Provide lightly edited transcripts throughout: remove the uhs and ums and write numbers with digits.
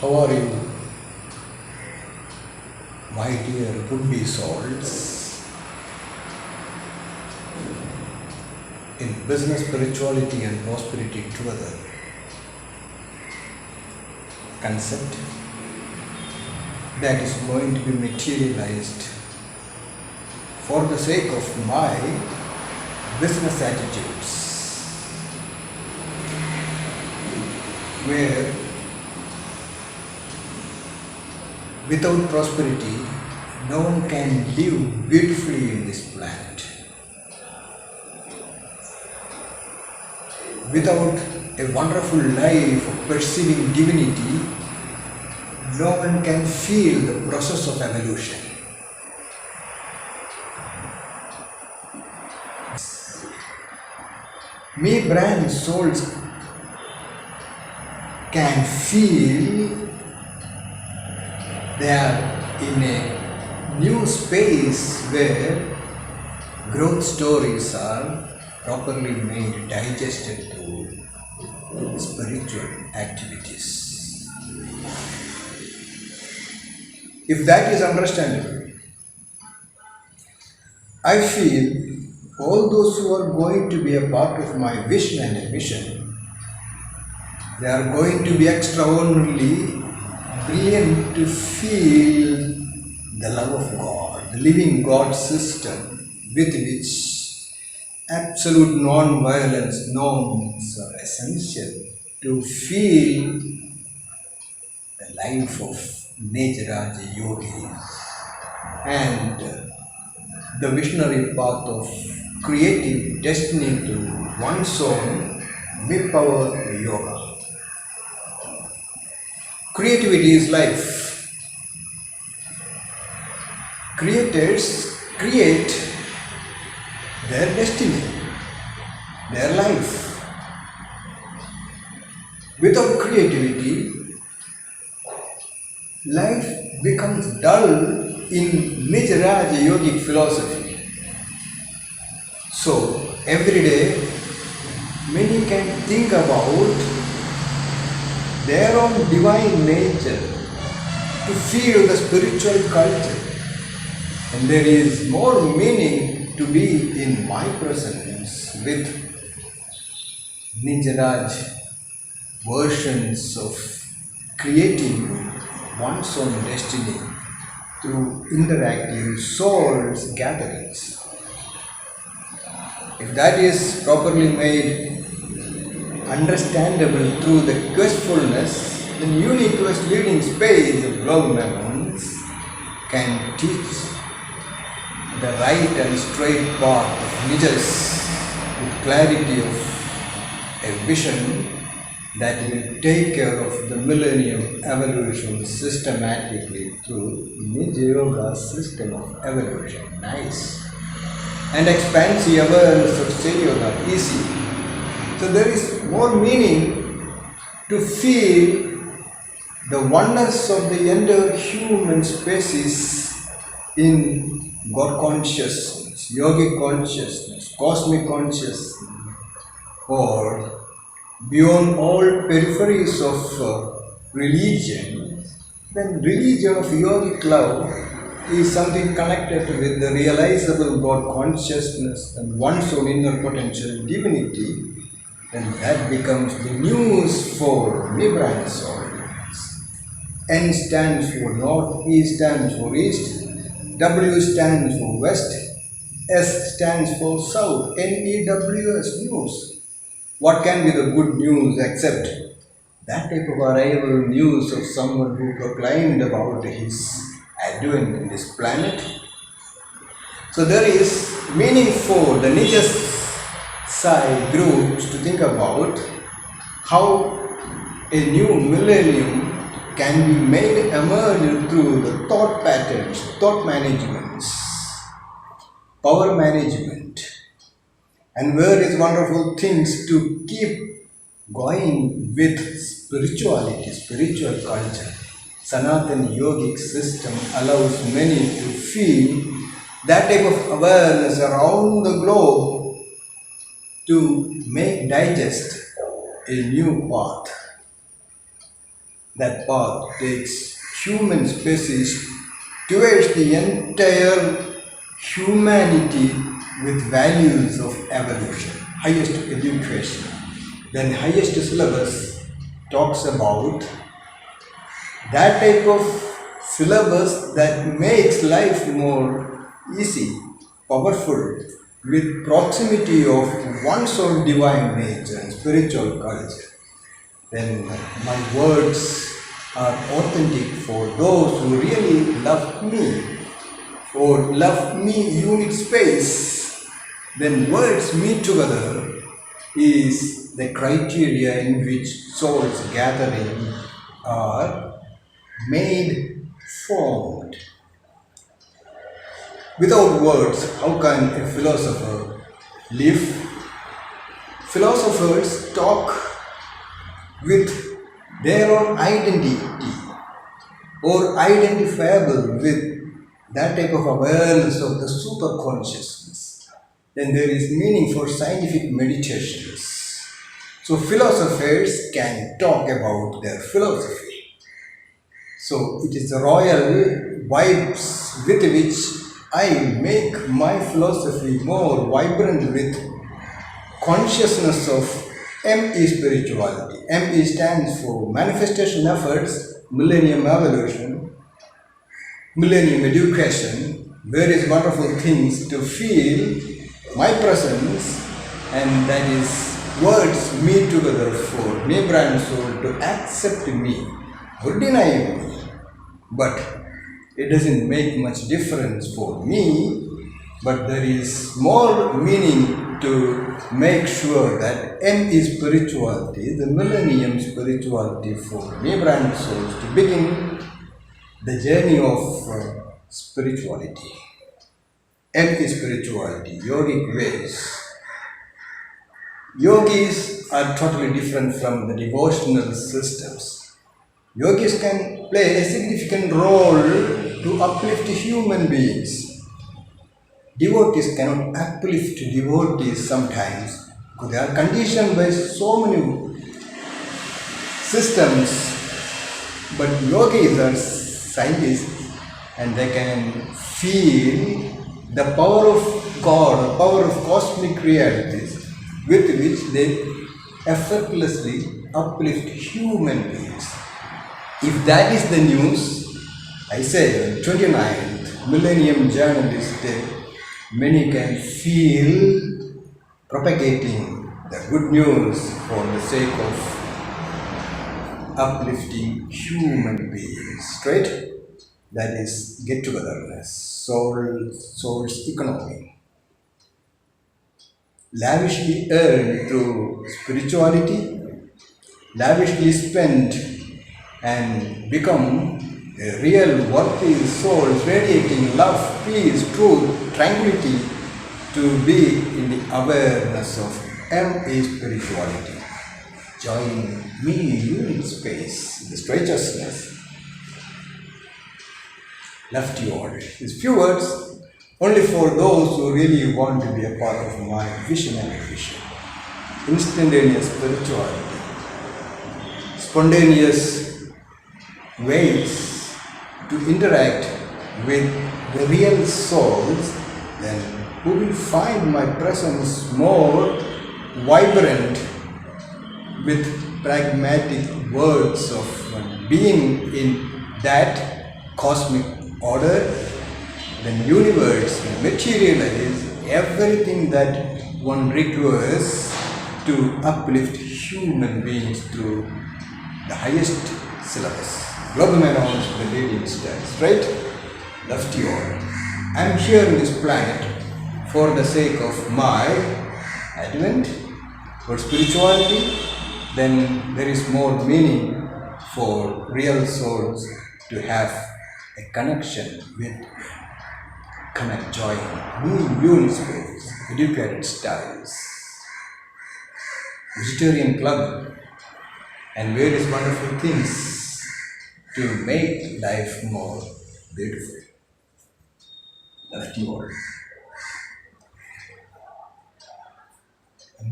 How are you, my dear would-be souls? In business, spirituality and prosperity together concept that is going to be materialized for the sake of my business attitudes, where without prosperity no one can live beautifully in this planet. Without a wonderful life of perceiving divinity, no one can feel the process of evolution. Me brand souls can feel they are in a new space where growth stories are properly made, digested through spiritual activities. If that is understandable, I feel all those who are going to be a part of my vision and mission, they are going to be extraordinarily brilliant to feel the love of God, the living God system with which absolute non-violence norms are essential to feel the life of Nejaraja yogis and the visionary path of creating destiny to one's own willpower yoga. Creativity is life. Creators create their destiny, their life. Without creativity, life becomes dull in Nejaraja yogic philosophy. So, every day, many can think about their own divine nature to feel the spiritual culture. And there is more meaning to be in my presence with Nejraj versions of creating one's own destiny through interactive souls gatherings. If that is properly made understandable through the questfulness, then unique quest leading space of love memories can teach the right and straight path of Nijas with clarity of a vision that will take care of the millennium evolution systematically through Nija Yoga system of evolution. Nice. And expansive awareness of Yoga, easy. So there is more meaning to feel the oneness of the entire human species in God consciousness, yogic consciousness, cosmic consciousness, or beyond all peripheries of religion, then religion of yogic love is something connected with the realizable God consciousness and one's own inner potential divinity, then that becomes the news for me brand souls. N stands for North, E stands for East, W stands for West, S stands for South, NEWS, news. What can be the good news except that type of arrival news of someone who proclaimed about his advent in this planet? So there is meaning for the Nijas Sai groups to think about how a new millennium can be made emerge through the thought patterns, thought managements, power management, and various wonderful things to keep going with spirituality, spiritual culture. Sanatana yogic system allows many to feel that type of awareness around the globe to make digest a new path. That path takes human species towards the entire humanity with values of evolution, highest education. Then highest syllabus talks about that type of syllabus that makes life more easy, powerful, with proximity of one's own divine nature and spiritual culture. Then my words are authentic for those who really love me or love me unit space. Then words meet together is the criteria in which souls gathering are made formed. Without words, how can a philosopher live? Philosophers talk with their own identity or identifiable with that type of awareness of the super consciousness. Then there is meaning for scientific meditations. So philosophers can talk about their philosophy. So it is the royal vibes with which I make my philosophy more vibrant with consciousness of ME spirituality. ME stands for Manifestation Efforts, Millennium Evolution, Millennium Education, various wonderful things to feel my presence, and that is words meet together for me, brand soul, to accept me or deny me. But it doesn't make much difference for me, but there is more meaning to make sure that M is spirituality, the millennium spirituality for me, brand souls, to begin the journey of spirituality. M is spirituality, yogic ways. Yogis are totally different from the devotional systems. Yogis can play a significant role to uplift human beings. Devotees cannot uplift devotees sometimes because they are conditioned by so many systems. But yogis are scientists and they can feel the power of God, the power of cosmic realities with which they effortlessly uplift human beings. If that is the news, I say 29th Millennium Journalist Day, many can feel propagating the good news for the sake of uplifting human beings, right? That is get-togetherness, soul's economy. Lavishly earned through spirituality, lavishly spent and become a real worthy soul radiating love, peace, truth, tranquility to be in the awareness of MA spirituality. Join me unit space in this righteousness. Left you all. These few words only for those who really want to be a part of my vision and vision. Instantaneous spirituality, spontaneous ways to interact with the real souls, then who will find my presence more vibrant with pragmatic words of being in that cosmic order, then universe will materialize everything that one requires to uplift human beings through the highest syllabus. Global announce the leading stars, right? Left you all. I'm here on this planet for the sake of my advent for spirituality. Then there is more meaning for real souls to have a connection with connect, join, new spirits, educated styles, vegetarian club, and various wonderful things to make life more beautiful. Left you all.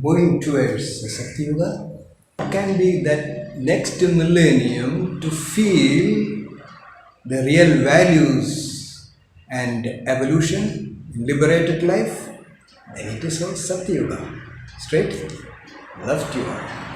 Moving towards the Sakti Yuga can be that next millennium to feel the real values and evolution in liberated life, then it is called Satya Yoga. Straight? Love to you all.